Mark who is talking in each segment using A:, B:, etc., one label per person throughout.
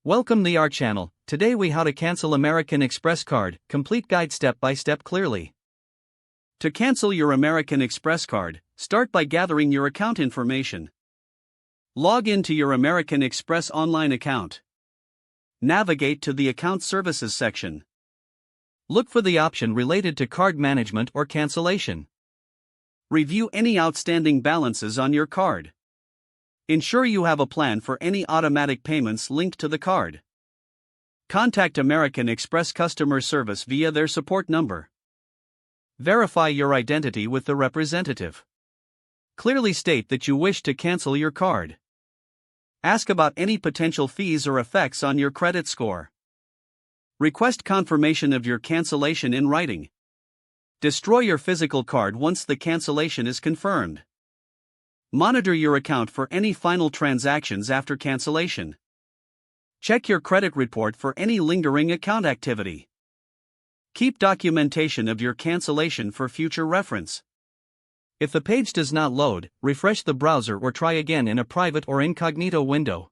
A: Welcome to our channel. Today we how to cancel American Express card, complete guide step by step clearly. To cancel your American Express card, start by gathering your account information. Log into your American Express online account. Navigate to the Account Services section. Look for the option related to card management or cancellation. Review any outstanding balances on your card. Ensure you have a plan for any automatic payments linked to the card. Contact American Express customer service via their support number. Verify your identity with the representative. Clearly state that you wish to cancel your card. Ask about any potential fees or effects on your credit score. Request confirmation of your cancellation in writing. Destroy your physical card once the cancellation is confirmed. Monitor your account for any final transactions after cancellation. Check your credit report for any lingering account activity. Keep documentation of your cancellation for future reference. If the page does not load, refresh the browser or try again in a private or incognito window.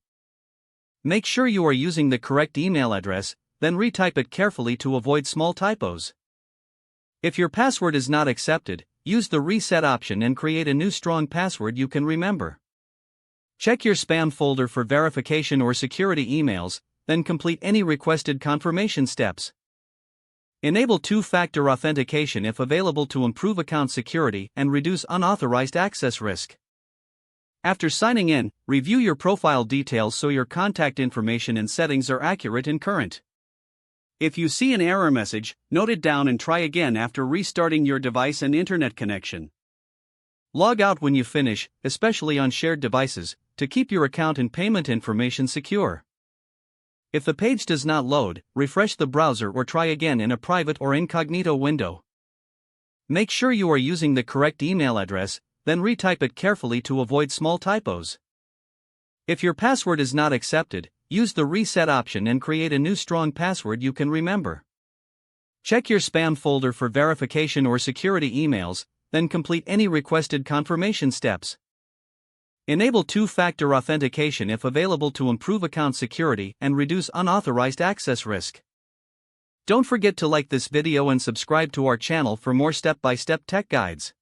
A: Make sure you are using the correct email address, then retype it carefully to avoid small typos. If your password is not accepted, use the reset option and create a new strong password you can remember. Check your spam folder for verification or security emails, then complete any requested confirmation steps. Enable two-factor authentication if available to improve account security and reduce unauthorized access risk. After signing in, review your profile details so your contact information and settings are accurate and current. If you see an error message, note it down and try again after restarting your device and internet connection. Log out when you finish, especially on shared devices, to keep your account and payment information secure. If the page does not load, refresh the browser or try again in a private or incognito window. Make sure you are using the correct email address, then retype it carefully to avoid small typos. If your password is not accepted, use the reset option and create a new strong password you can remember. Check your spam folder for verification or security emails, then complete any requested confirmation steps. Enable two-factor authentication if available to improve account security and reduce unauthorized access risk. Don't forget to like this video and subscribe to our channel for more step-by-step tech guides.